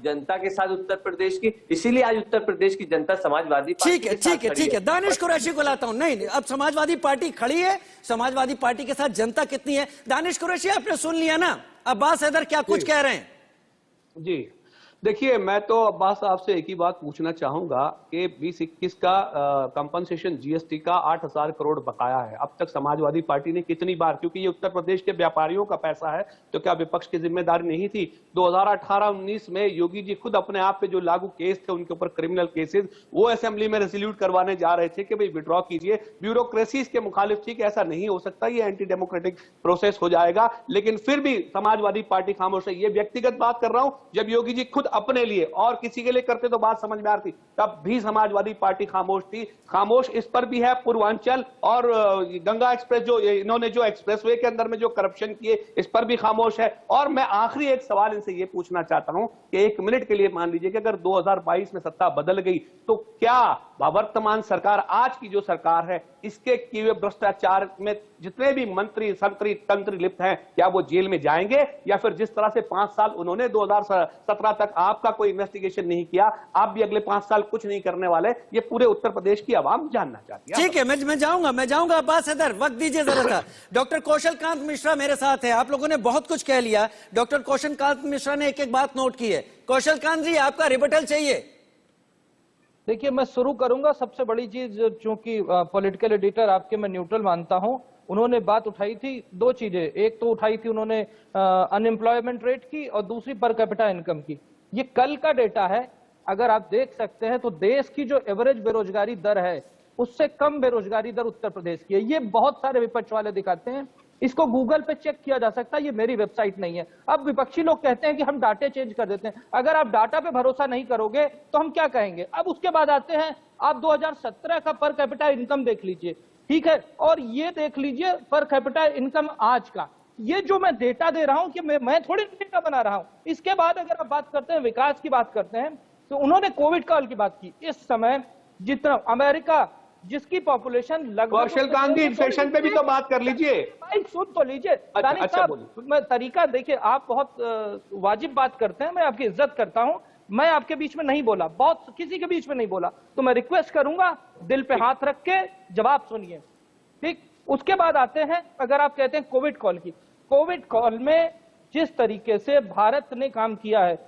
जनता के साथ उत्तर प्रदेश की, इसीलिए आज उत्तर प्रदेश की जनता समाजवादी पार्टी ठीक है। दानिश कुरैशी को लाता हूं। नहीं, अब समाजवादी पार्टी खड़ी है, समाजवादी पार्टी के साथ जनता कितनी है? दानिश कुरैशी, आपने सुन लिया ना अब्बास हैदर क्या कुछ कह रहे हैं? जी देखिए, मैं तो अब्बास साहब से एक ही बात पूछना चाहूंगा कि 2021 का कंपनसेशन जीएसटी का 8,000 करोड़ बकाया है। अब तक समाजवादी पार्टी ने कितनी बार, क्योंकि ये उत्तर प्रदेश के व्यापारियों का पैसा है, तो क्या विपक्ष की जिम्मेदारी नहीं थी? 2018-19 में योगी जी खुद अपने आप पे जो लागू केस थे उनके ऊपर क्रिमिनल केसेस, वो असेंबली में रेजोल्यूट करवाने जा रहे थे कि भाई विड्रॉ कीजिए। ब्यूरोक्रेसी इसके मुखालिफ थी कि ऐसा नहीं हो सकता, ये एंटी डेमोक्रेटिक प्रोसेस हो जाएगा। लेकिन फिर भी समाजवादी पार्टी खामोश है। ये व्यक्तिगत बात कर रहा हूं, जब योगी जी खुद अपने लिए और किसी के लिए करते तो बात समझ में आती, तब भी समाजवादी पार्टी खामोश थी। खामोश इस पर भी है, पूर्वांचल और गंगा एक्सप्रेस जो इन्होंने जो एक्सप्रेसवे के अंदर में जो करप्शन किए, इस पर भी खामोश है। और मैं आखिरी एक सवाल इनसे ये पूछना चाहता हूं कि 1 मिनट के लिए मान लीजिए कि अगर 2022 में सत्ता बदल गई तो क्या वर्तमान सरकार, आज की जो सरकार है, इसके किए हुए भ्रष्टाचार में जितने भी मंत्री संतरी तंत्री लिप्त हैं, क्या वो जेल में जाएंगे? या फिर जिस तरह से 5 साल उन्होंने 2017 तक आपका कोई इन्वेस्टिगेशन नहीं किया, आप भी अगले 5 साल कुछ नहीं करने वाले? ये पूरे उत्तर प्रदेश की आवाम जानना चाहती है। ठीक है, मैं जाऊंगा अब्बास हैदर, वक्त दीजिए जरा सा। डॉक्टर कौशल कांत मिश्रा मेरे साथ है। आप लोगों ने बहुत कुछ कह लिया, डॉक्टर कौशल कांत मिश्रा ने एक एक बात नोट की है। कौशल कांत जी, आपका रिबटल चाहिए। देखिए, मैं शुरू करूंगा। सबसे बड़ी चीज, चूंकि पॉलिटिकल एडिटर आपके मैं न्यूट्रल मानता हूं, उन्होंने बात उठाई थी 2 चीजें। एक तो उठाई थी उन्होंने अनएम्प्लॉयमेंट रेट की और दूसरी पर कैपिटा इनकम की। ये कल का डेटा है, अगर आप देख सकते हैं तो देश की जो एवरेज बेरोजगारी दर है उससे कम बेरोजगारी दर उत्तर प्रदेश की है। ये बहुत सारे विपक्ष वाले दिखाते हैं, इसको गूगल पे चेक किया जा सकता है, ये मेरी वेबसाइट नहीं है। अब विपक्षी लोग कहते हैं कि हम डाटा चेंज कर देते हैं। अगर आप डाटा पे भरोसा नहीं करोगे तो हम क्या कहेंगे? अब उसके बाद आते हैं, आप 2017 का पर कैपिटा इनकम देख लीजिए, ठीक है, और ये देख लीजिए पर कैपिटा इनकम आज का। ये जो मैं डेटा दे रहा हूं कि मैं थोड़ी डेटा बना रहा हूं। इसके बाद अगर आप बात करते हैं, विकास की बात करते हैं, तो उन्होंने कोविड काल की बात की। इस समय जितना अमेरिका, जिसकी पॉपुलेशन लगभग, कौशल कांत जी इन्फ्लेशन पे भी तो बात कर लीजिए। भाई सुन तो लीजिए। अच्छा, मैं तरीका, देखिए आप बहुत वाजिब बात करते हैं, मैं आपकी इज्जत करता हूं, मैं आपके बीच में नहीं बोला, बहुत किसी के बीच में नहीं बोला, तो मैं रिक्वेस्ट करूंगा दिल पे हाथ रख के जवाब सुनिए, ठीक। उसके बाद आते हैं, अगर आप कहते हैं कोविड कॉल की, कोविड कॉल में जिस तरीके से भारत ने काम किया है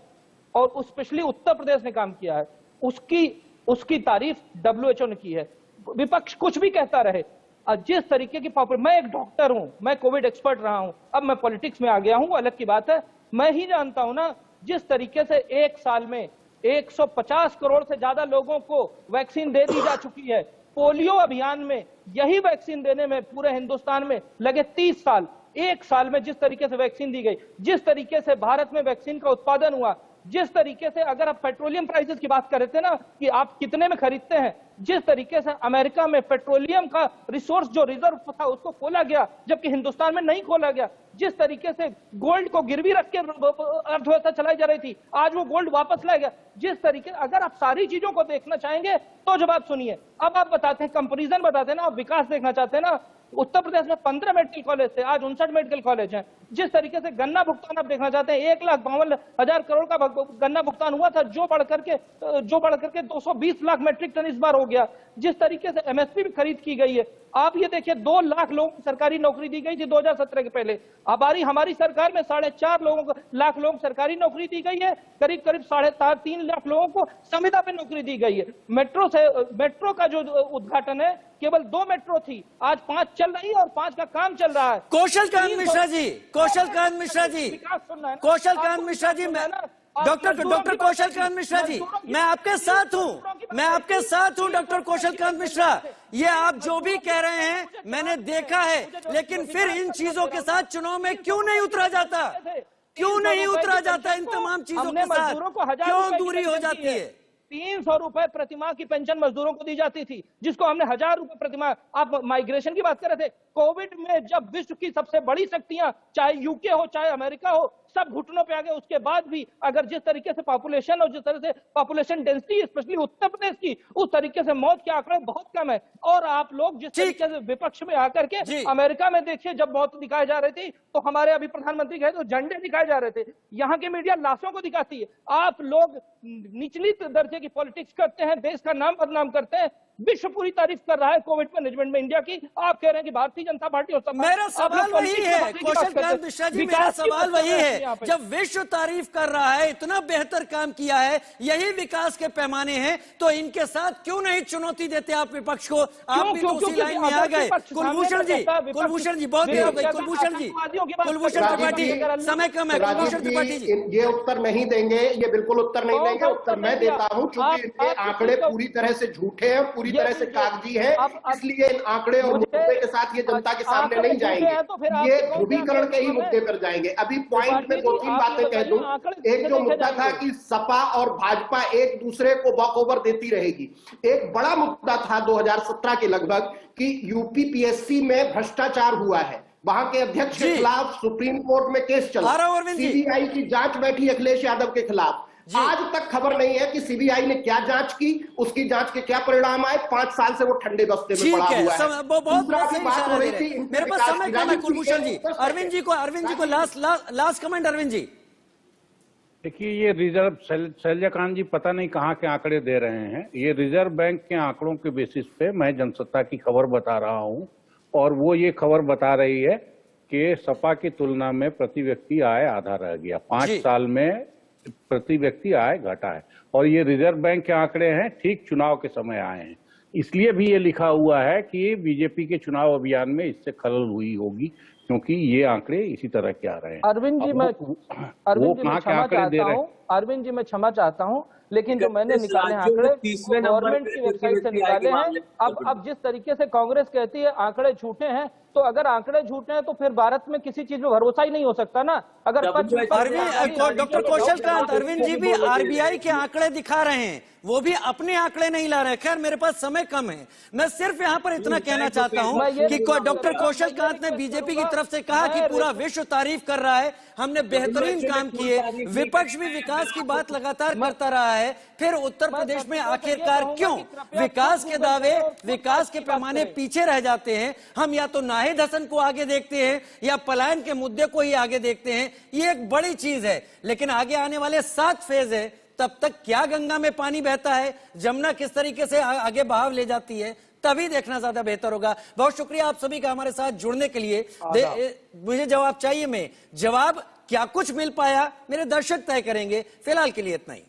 और स्पेशली उत्तर प्रदेश ने काम किया है, उसकी तारीफ WHO ने की है। विपक्ष कुछ भी कहता रहे, जिस तरीके की मैं एक डॉक्टर हूं, मैं कोविड एक्सपर्ट रहा हूं, अब मैं पॉलिटिक्स में आ गया हूं, अलग की बात है, मैं ही जानता हूं ना, जिस तरीके से एक साल में 150 करोड़ से ज्यादा लोगों को वैक्सीन दे दी जा चुकी है। पोलियो अभियान में यही वैक्सीन देने में पूरे हिंदुस्तान में लगे 30 साल, एक साल में जिस तरीके से वैक्सीन दी गई, जिस तरीके से भारत में वैक्सीन का उत्पादन हुआ, जिस तरीके से, अगर आप पेट्रोलियम प्राइसेस की बात कर रहे थे ना कि आप कितने में खरीदते हैं, जिस तरीके से अमेरिका में पेट्रोलियम का रिसोर्स जो रिजर्व था उसको खोला गया, जबकि हिंदुस्तान में नहीं खोला गया, जिस तरीके से गोल्ड को गिरवी रख के अर्थव्यवस्था चलाई जा रही थी, आज वो गोल्ड वापस लाया गया, जिस तरीके, अगर आप सारी चीजों को देखना चाहेंगे तो जवाब सुनिए। अब आप बताते हैं, कंपेरिजन बताते हैं ना, आप विकास देखना चाहते हैं ना, उत्तर प्रदेश में 15 मेडिकल कॉलेज थे, आज 59 मेडिकल कॉलेज हैं। जिस तरीके से गन्ना भुगतान आप देखना चाहते हैं, 1,52,000 करोड़ का गन्ना भुगतान हुआ था, जो बढ़ करके 220 लाख मैट्रिक टन इस बार हो गया। जिस तरीके से MSP भी खरीद की गई है, आप ये देखिए 2 लाख लोगों को सरकारी नौकरी दी गई थी 2017 के पहले, हमारी सरकार में 4.5 लाख लोगों को सरकारी नौकरी दी गई है, करीब 3.5 लाख लोगों को संविदा पे नौकरी दी गई है। मेट्रो का जो उद्घाटन है, केवल 2 मेट्रो थी, आज 5 चल रही है और 5 का काम चल रहा है। कौशलकांत मिश्रा जी, कौशलकांत मिश्रा जी, कौशलकांत मिश्रा जी, डॉक्टर कौशलकांत मिश्रा जी, मैं आपके साथ हूं डॉक्टर कौशलकांत मिश्रा, ये आप जो भी कह रहे हैं मैंने देखा है, लेकिन फिर इन चीजों के साथ चुनाव में क्यों नहीं उतरा जाता, इन तमाम चीजों के साथ क्यों दूरी हो जाती है? 300 रुपए प्रतिमाह की पेंशन मजदूरों को दी जाती थी, जिसको हमने 1000 रुपए प्रतिमाह। आप माइग्रेशन की बात कर रहे थे, कोविड में जब विश्व की सबसे बड़ी शक्तियां, चाहे यूके हो चाहे अमेरिका हो, सब घुटनों पे आ गए, उसके बाद भी अगर जिस तरीके से पॉपुलेशन और जिस तरह से population density specially Uttar Pradesh की, उस तरीके से मौत के आंकड़े बहुत कम है। और आप लोग जिस तरीके से विपक्ष में आकर के अमेरिका में देखिए, जब मौत दिखाई जा रही थी तो हमारे अभी प्रधानमंत्री गए तो झंडे दिखाए जा रहे थे, यहाँ की मीडिया लाशों को दिखाती है। आप लोग निचली दर्जे की पॉलिटिक्स करते हैं, देश का नाम बदनाम करते हैं। विश्व पूरी तारीफ कर रहा है कोविड मैनेजमेंट में इंडिया की, आप कह रहे हैं कि भारतीय जनता पार्टी और मेरा सवाल वही है कौशलकांत मिश्रा जी, मेरा सवाल वही है, जब विश्व तारीफ कर रहा है, इतना बेहतर काम किया है, यही विकास के पैमाने हैं, तो इनके साथ क्यों नहीं चुनौती देते आप विपक्ष को? आप भी तो उसी लाइन में आ गए। कुलभूषण जी, बहुत देर हो गई। कुलभूषण त्रिपाठी, समय कम है। कुलभूषण त्रिपाठी जी, ये उत्तर नहीं देंगे, ये बिल्कुल उत्तर नहीं देंगे। उत्तर मैं देता हूं, चूंकि इनके आंकड़े पूरी तरह से झूठे हैं, पूरी तरह से कागजी है, इसलिए इन आंकड़े और मुद्दे के साथ ये जनता के सामने नहीं जाएंगे, ये ध्रुवीकरण के ही मुद्दे पर जाएंगे। अभी पॉइंट में 2-3 बातें कह दूं। एक जो मुद्दा था कि सपा और भाजपा एक दूसरे को वॉकओवर देती रहेगी, एक बड़ा मुद्दा था 2017 के लगभग कि यूपी PSC में भ्रष्टाचार हुआ है, वहां के अध्यक्ष के खिलाफ सुप्रीम कोर्ट में केस चला, CBI की जांच बैठी अखिलेश यादव के खिलाफ। आज तक खबर नहीं है कि CBI ने क्या जांच की, उसकी जांच के क्या परिणाम आए। 5 साल से वो ठंडे बस्ते में पड़ा हुआ है। बात हो रही थी, मेरे पास समय कम है। कुलभूषण जी, अरविंद जी को लास्ट कमेंट। अरविंद जी, देखिए, ये रिजर्व शैलजाकांत जी पता नहीं कहाँ के आंकड़े दे रहे हैं। ये रिजर्व बैंक के आंकड़ों के बेसिस पे मैं जनसत्ता की खबर बता रहा हूँ, और वो ये खबर बता रही है कि सपा की तुलना में प्रति व्यक्ति आय आधा रह गया। 5 साल में प्रति व्यक्ति आय घटा है, और ये रिजर्व बैंक के आंकड़े हैं, ठीक चुनाव के समय आए हैं। इसलिए भी ये लिखा हुआ है कि बीजेपी के चुनाव अभियान में इससे खलल हुई होगी, क्योंकि ये आंकड़े इसी तरह के आ रहे हैं। अरविंद जी, मैं क्षमा चाहता हूं, लेकिन जो मैंने निकाले आंकड़े गवर्नमेंट की वेबसाइट से निकाले हैं। अब जिस तरीके से कांग्रेस कहती है आंकड़े झूठे हैं, तो अगर आंकड़े झूठे हैं तो फिर भारत में किसी चीज में भरोसा ही नहीं हो सकता ना। अगर डॉक्टर कौशलकांत, अरविंद जी भी RBI के आंकड़े दिखा रहे हैं, वो भी अपने आंकड़े नहीं ला रहे। खैर, मेरे पास समय कम है, मैं सिर्फ यहाँ पर इतना कहना चाहता हूँ कि डॉक्टर कौशलकांत ने बीजेपी की तरफ से कहा कि पूरा विश्व तारीफ कर रहा है, हमने बेहतरीन काम किए, विपक्ष भी विकास की बात लगातार करता रहा है, फिर उत्तर प्रदेश में आखिरकार क्यों विकास के दावे, विकास के पैमाने पीछे रह जाते हैं? हम या तो नाहिद हसन को आगे देखते हैं या पलायन के मुद्दे को ही आगे देखते हैं। ये एक बड़ी चीज है, लेकिन आगे आने वाले 7 फेज है, तब तक क्या गंगा में पानी बहता है, जमुना किस तरीके से आगे बहाव ले जाती है, तभी देखना ज्यादा बेहतर होगा। बहुत शुक्रिया आप सभी का हमारे साथ जुड़ने के लिए। मुझे जवाब चाहिए में जवाब क्या कुछ मिल पाया मेरे दर्शक तय करेंगे। फिलहाल के लिए इतना ही।